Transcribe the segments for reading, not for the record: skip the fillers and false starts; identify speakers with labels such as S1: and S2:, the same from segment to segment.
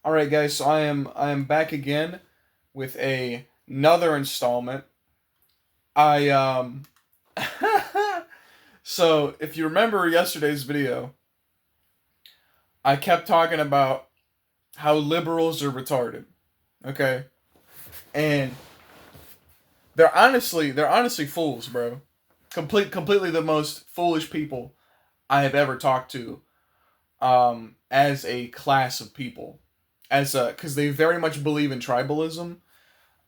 S1: All right, guys. So I am back again with another installment. I so if you remember yesterday's video, I kept talking about how liberals are retarded. Okay, and they're honestly fools, bro. Completely the most foolish people I have ever talked to. As a class of people, because they very much believe in tribalism,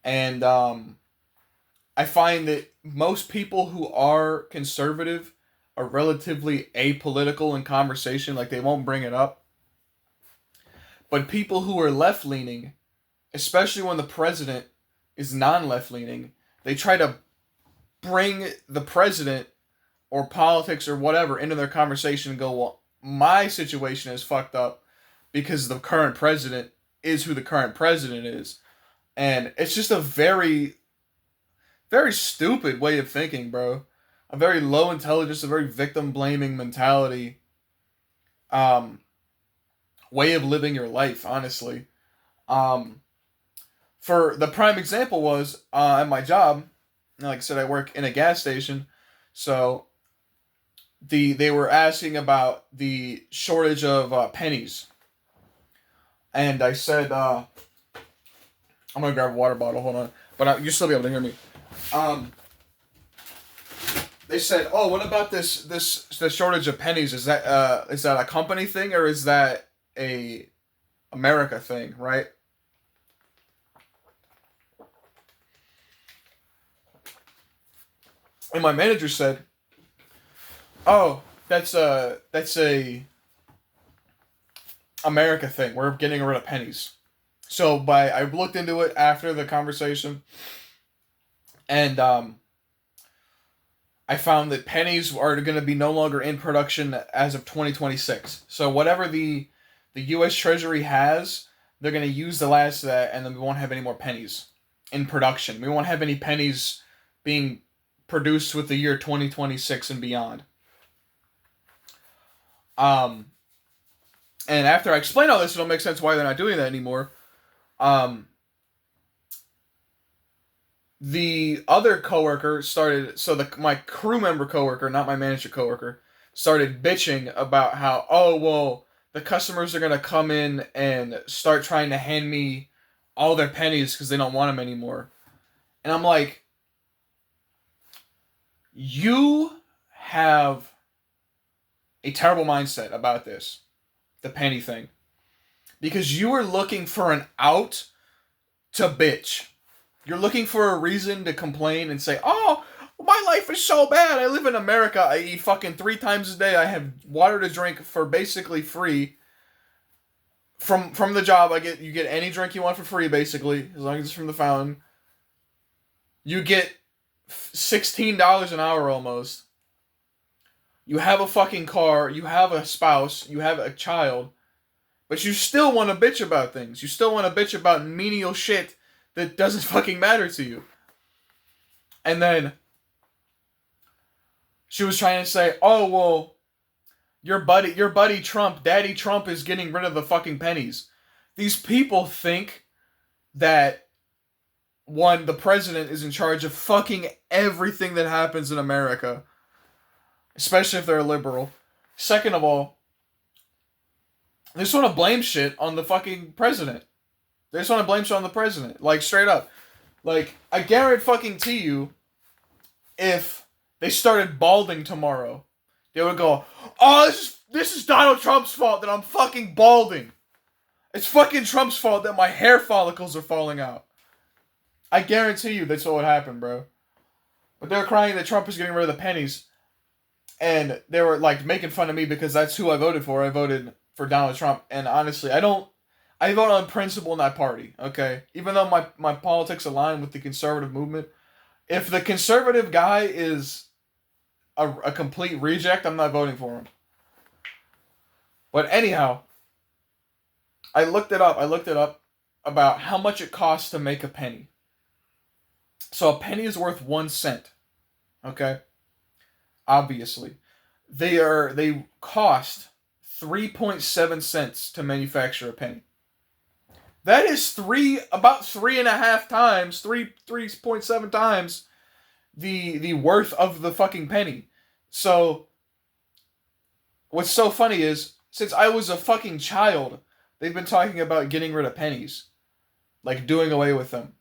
S1: and I find that most people who are conservative are relatively apolitical in conversation, like they won't bring it up. But people who are left leaning, especially when the president is non left leaning, they try to bring the president or politics or whatever into their conversation and go, well, my situation is fucked up because the current president is who the current president is. And it's just a very stupid way of thinking, bro. A very low intelligence, a very victim blaming mentality, um, way of living your life. Honestly, um, for the prime example was at my job. Like I said, I work in a gas station, so they were asking about the shortage of pennies, and I said, I'm gonna grab a water bottle. Hold on, but you'll still be able to hear me. Um, they said, "Oh, what about this the shortage of pennies? Is that a company thing or is that a America thing, right?" And my manager said, "Oh, that's a America thing. We're getting rid of pennies." So by I looked into it after the conversation, and I found that pennies are going to be no longer in production as of 2026. So whatever the U.S. Treasury has, they're going to use the last of that, and then we won't have any more pennies in production. We won't have any pennies being produced with the year 2026 and beyond. Um, and after I explain all this, it'll make sense why they're not doing that anymore. Um, the other coworker started, so my crew member coworker, not my manager coworker, started bitching about how, oh well, the customers are gonna come in and start trying to hand me all their pennies because they don't want them anymore. And I'm like, you have a terrible mindset about this, the penny thing, because you are looking for an out to bitch. You're looking for a reason to complain and say, "Oh, my life is so bad. I live in America. I eat fucking 3 times a day. I have water to drink for basically free. From the job, you get any drink you want for free, basically, as long as it's from the fountain. You get $16 an hour almost. You have a fucking car. You have a spouse. You have a child, but you still want to bitch about things. You still want to bitch about menial shit that doesn't fucking matter to you." And then she was trying to say, "Oh well, your buddy Trump, Daddy Trump is getting rid of the fucking pennies." These people think that one, the president is in charge of fucking everything that happens in America, especially if they're a liberal. Second of all, they just want to blame shit on the fucking president. They just want to blame shit on the president, like straight up. Like I guarantee fucking to you, if they started balding tomorrow, they would go, "Oh, this is Donald Trump's fault that I'm fucking balding. It's fucking Trump's fault that my hair follicles are falling out." I guarantee you that's what would happen, bro. But they're crying that Trump is getting rid of the pennies, and they were like making fun of me because that's who I voted for. I voted for Donald Trump, and honestly, I don't. I vote on principle, not party. Okay, even though my politics align with the conservative movement, if the conservative guy is a complete reject, I'm not voting for him. But anyhow, I looked it up. I looked it up about how much it costs to make a penny. So a penny is worth 1 cent. Okay, obviously, they cost 3.7 cents to manufacture a penny. That is about 3.5 times, 3.7 times the worth of the fucking penny. So what's so funny is since I was a fucking child, they've been talking about getting rid of pennies, like doing away with them.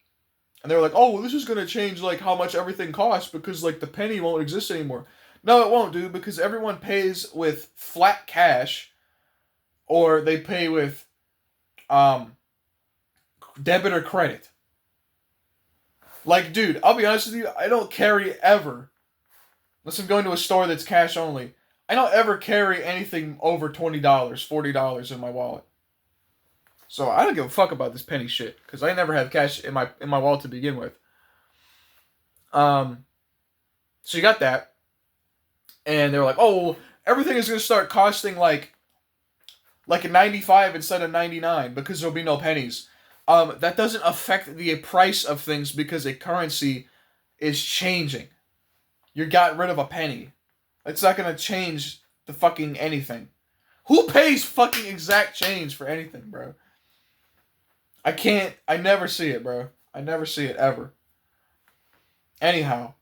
S1: And they were like, "Oh, well, this is gonna change like how much everything costs because like the penny won't exist anymore." No, it won't, dude, because everyone pays with flat cash or they pay with um debit or credit. Like, dude, I'll be honest with you, I don't carry ever, unless I'm going to a store that's cash only. I don't ever carry anything over $20, $40 in my wallet. So I don't give a fuck about this penny shit because I never have cash in my wallet to begin with. Um, so you got that, and they were like, "Oh, well, everything is gonna start costing like a 95 instead of 99 because there'll be no pennies." That doesn't affect the price of things because a currency is changing. You got rid of a penny. It's not gonna change the fucking anything. Who pays fucking exact change for anything, bro? I can't. I never see it, bro. I never see it ever. Anyhow,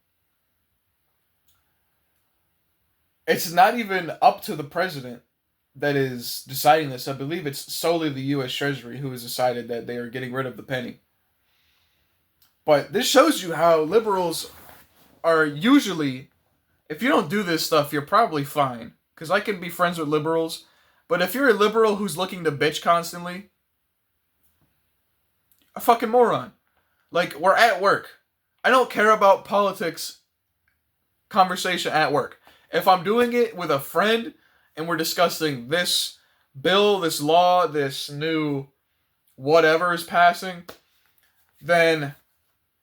S1: it's not even up to the president that is deciding this. I believe it's solely the U.S. Treasury who has decided that they are getting rid of the penny. But this shows you how liberals are usually, if you don't do this stuff, you're probably fine. Because I can be friends with liberals, but if you're a liberal who's looking to bitch constantly, a fucking moron. Like, we're at work. I don't care about politics conversation at work. If I'm doing it with a friend and we're discussing this bill, this law, this new whatever is passing, then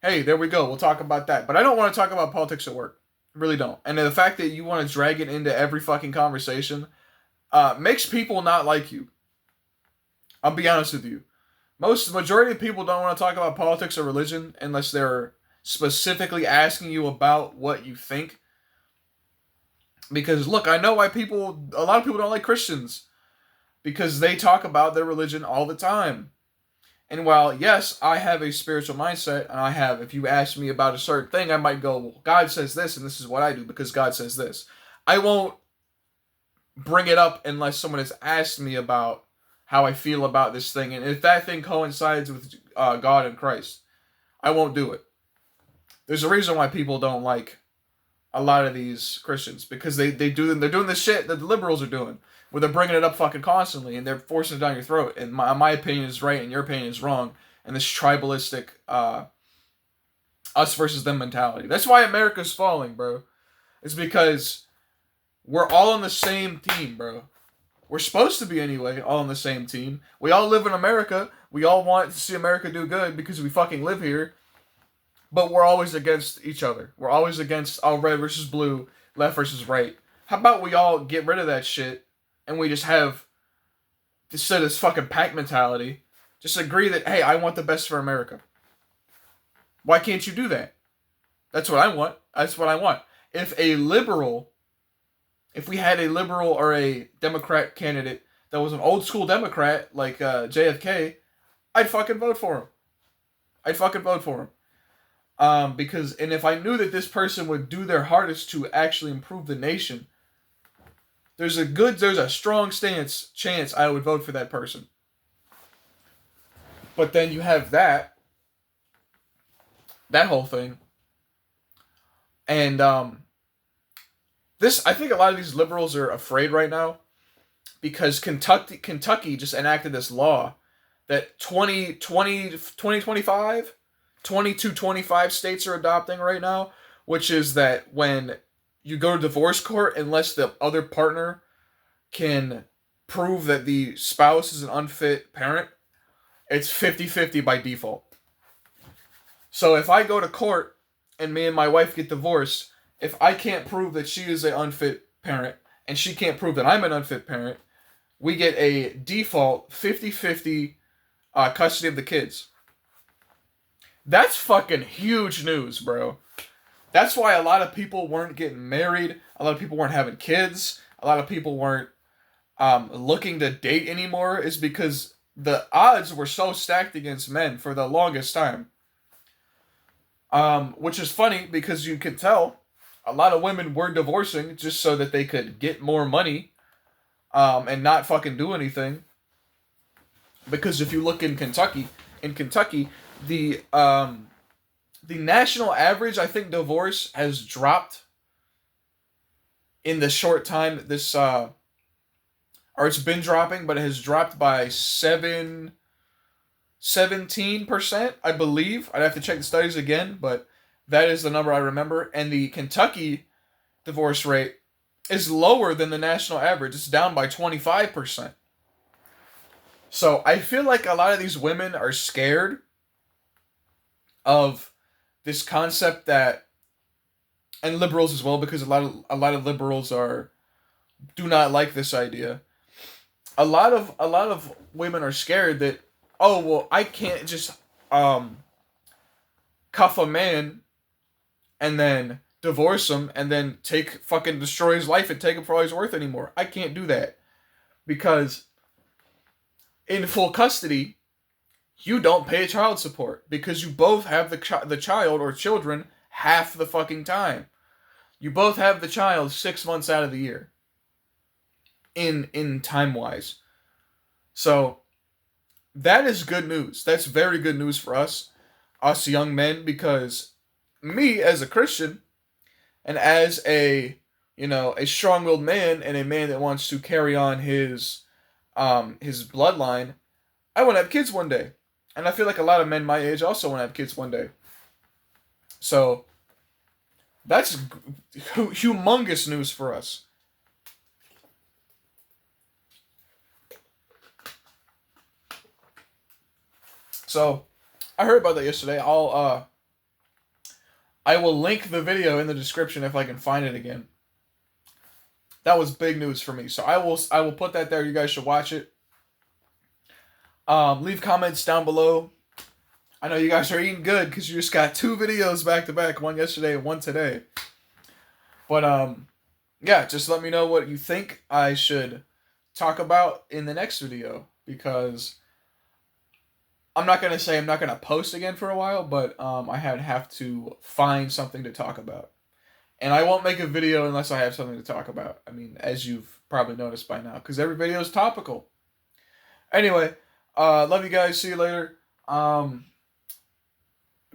S1: hey, there we go. We'll talk about that. But I don't want to talk about politics at work. I really don't. And the fact that you want to drag it into every fucking conversation makes people not like you. I'll be honest with you. Majority of people don't want to talk about politics or religion unless they're specifically asking you about what you think. Because look, I know why a lot of people don't like Christians. Because they talk about their religion all the time. And while, yes, I have a spiritual mindset, and if you ask me about a certain thing, I might go, well, God says this, and this is what I do because God says this. I won't bring it up unless someone has asked me about how I feel about this thing. And if that thing coincides with God and Christ, I won't do it. There's a reason why people don't like a lot of these Christians, because they're doing this shit that the liberals are doing, where they're bringing it up fucking constantly and they're forcing it down your throat. And my opinion is right and your opinion is wrong. And this tribalistic us versus them mentality. That's why America's falling, bro. It's because we're all on the same team, bro. We're supposed to be anyway, all on the same team. We all live in America. We all want to see America do good because we fucking live here. But we're always against each other. We're always against red versus blue, left versus right. How about we all get rid of that shit and we just have, instead of this fucking pack mentality, just agree that, hey, I want the best for America. Why can't you do that? That's what I want. That's what I want. If we had a liberal or a Democrat candidate that was an old school Democrat like JFK, I'd fucking vote for him. Because if I knew that this person would do their hardest to actually improve the nation, there's a strong chance I would vote for that person. But then you have that whole thing, and I think a lot of these liberals are afraid right now because Kentucky just enacted this law that 2025 22, 25 states are adopting right now, which is that when you go to divorce court, unless the other partner can prove that the spouse is an unfit parent, it's 50-50 by default. So if I go to court and me and my wife get divorced, if I can't prove that she is an unfit parent and she can't prove that I'm an unfit parent, we get a default 50-50 custody of the kids. That's fucking huge news, bro. That's why a lot of people weren't getting married. A lot of people weren't having kids. A lot of people weren't looking to date anymore, is because the odds were so stacked against men for the longest time. Which is funny because you could tell a lot of women were divorcing just so that they could get more money, and not fucking do anything. Because if you look in Kentucky, the um, the national average, I think, divorce has dropped in the short time that this or it's been dropping, but it has dropped by 17%, I believe. I'd have to check the studies again, but that is the number I remember. And the Kentucky divorce rate is lower than the national average. It's down by 25%. So I feel like a lot of these women are scared of this concept that, and liberals as well, because a lot of liberals are do not like this idea. A lot of women are scared that, oh well, I can't just um cuff a man and then divorce him and then take fucking destroy his life and take him for all he's worth anymore. I can't do that because in full custody you don't pay child support because you both have the child or children half the fucking time. You both have the child 6 months out of the year in time wise. So that is good news. That's very good news for us young men, because me as a Christian and as a strong-willed man and a man that wants to carry on his bloodline, I want to have kids one day. And I feel like a lot of men my age also want to have kids one day. So that's humongous news for us. So I heard about that yesterday. I will link the video in the description if I can find it again. That was big news for me. So I will put that there. You guys should watch it. Leave comments down below. I know you guys are eating good because you just got 2 videos back to back, one yesterday and one today. But yeah, just let me know what you think I should talk about in the next video, because I'm not gonna say I'm not gonna post again for a while, but I have to find something to talk about, and I won't make a video unless I have something to talk about. I mean, as you've probably noticed by now, because every video is topical. Anyway, love you guys. See you later.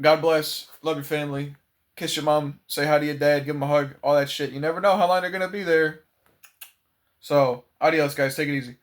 S1: God bless. Love your family. Kiss your mom. Say hi to your dad. Give him a hug. All that shit. You never know how long they're gonna be there. So, adios, guys. Take it easy.